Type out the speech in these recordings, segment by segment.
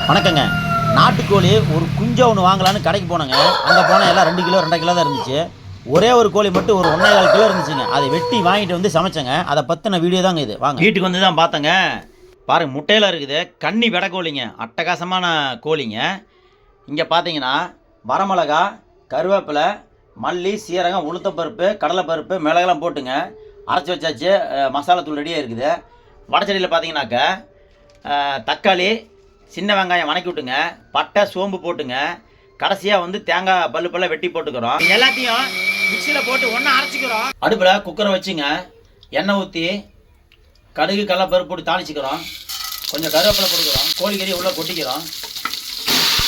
வணக்கங்க. நாட்டுக்கோழி ஒரு குஞ்சை ஒன்று வாங்கலான்னு கடைக்கு போனேங்க. அங்கே போனால் எல்லாம் 2 கிலோ 2.5 கிலோ தான் இருந்துச்சு. ஒரே ஒரு கோழி மட்டும் ஒரு 1,4 கிலோ இருந்துச்சுங்க. அதை வெட்டி வாங்கிட்டு வந்து சமைச்சேங்க. அதை பற்றின வீடியோ தாங்க இது. வாங்க வீட்டுக்கு வந்து தான் பார்த்தேங்க. பாருங்கள், முட்டையில் இருக்குது. கன்னி வெடை கோழிங்க, அட்டகாசமான கோழிங்க. இங்கே பார்த்தீங்கன்னா வரமிளகா, கருவேப்பிலை, மல்லி, சீரகம், உளுத்தப்பருப்பு, கடலைப்பருப்பு, மிளகெல்லாம் போட்டுங்க அரைச்சி வச்சாச்சு. மசாலா தூள் ரெடியாக இருக்குது. வடச்செடியில் பார்த்தீங்கன்னாக்க தக்காளி, சின்ன வெங்காயம் வணக்கி விட்டுங்க, பட்டை, சோம்பு போட்டுங்க, கடைசியாக வந்து தேங்காய் பல்ல வெட்டி போட்டுக்கிறோம். எல்லாத்தையும் மிக்சியில் போட்டு ஒன்றா அரைச்சிக்கிறோம். அடுப்பில் குக்கரை வச்சுங்க, எண்ணெய் ஊற்றி கடுகு கடலைப்பருப்பு போட்டு தாளிச்சிக்கிறோம். கொஞ்சம் கருவேப்பிலை போட்டுக்கிறோம். கோழிக்கறி உள்ளே கொட்டிக்கிறோம்.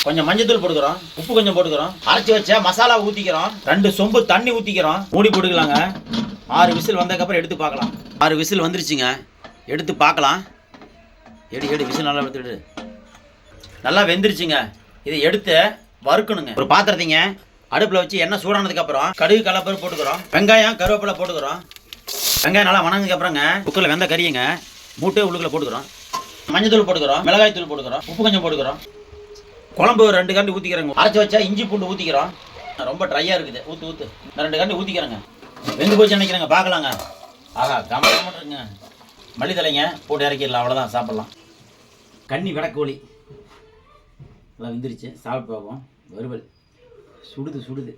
கொஞ்சம் மஞ்சத்தூள் போட்டுக்கிறோம். உப்பு கொஞ்சம் போட்டுக்கிறோம். அரைச்சி வச்ச மசாலா ஊற்றிக்கிறோம். 2 சொம்பு தண்ணி ஊற்றிக்கிறோம். மூடி போட்டுக்கலாங்க. 6 விசில் வந்ததுக்கப்புறம் எடுத்து பார்க்கலாம். 6 விசில் வந்துருச்சுங்க. எடுத்து பார்க்கலாம். எடு விசில் நல்லா எடுத்துடு. நல்லா வெந்துருச்சுங்க. இதை எடுத்து வறுக்கணுங்க. ஒரு பாத்திரத்தைங்க அடுப்பில் வச்சு எண்ணெய் சூடானதுக்கப்புறம் கடுகு கடலைப்பருப்பு போட்டுக்கிறோம். வெங்காயம், கருவேப்பிலை போட்டுக்கிறோம். வெங்காயம் நல்லா வணங்கினதுக்கப்புறங்க குக்கரில் வெந்த கறிங்க மூட்டை உள்ளுக்குள்ள போட்டுக்கிறோம். மஞ்சள் போட்டுக்கிறோம். மிளகாய் தூள் போட்டுக்கிறோம். உப்பு கொஞ்சம் போட்டுக்கிறோம். குழம்பு 2 கரண்டி ஊற்றிக்கிறோங்க. அரைச்சி வச்சா இஞ்சி பூண்டு ஊற்றிக்கிறோம். ரொம்ப ட்ரையாக இருக்குது. ஊற்று 2 கரண்டி ஊற்றிக்கிறேங்க. வெந்து போச்சு நினைக்கிறேங்க. பார்க்கலாங்க. ஆஹா, கமலுங்க. மல்லித்தலைங்க போட்டு இறக்கிடலாம். அவ்வளோதான், சாப்பிட்லாம். கன்னி வெடக்கோழி எல்லாம் வெந்துருச்சு. சாப்பிட்டு பார்ப்போம். வறுவல் சுடுது.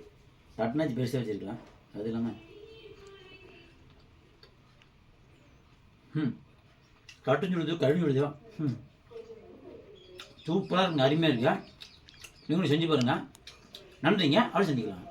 தட்டினாச்சு பெருசாக வச்சுருக்கலாம். அது இல்லாமல் கட்டு சுடுது, கழுவி விடுதோ. சூப்பராக இருக்குங்க. அருமையாக இருக்கா. நீங்களும் செஞ்சு பாருங்கள். நன்றிங்க. அவ்வளோ செஞ்சுக்கலாம்.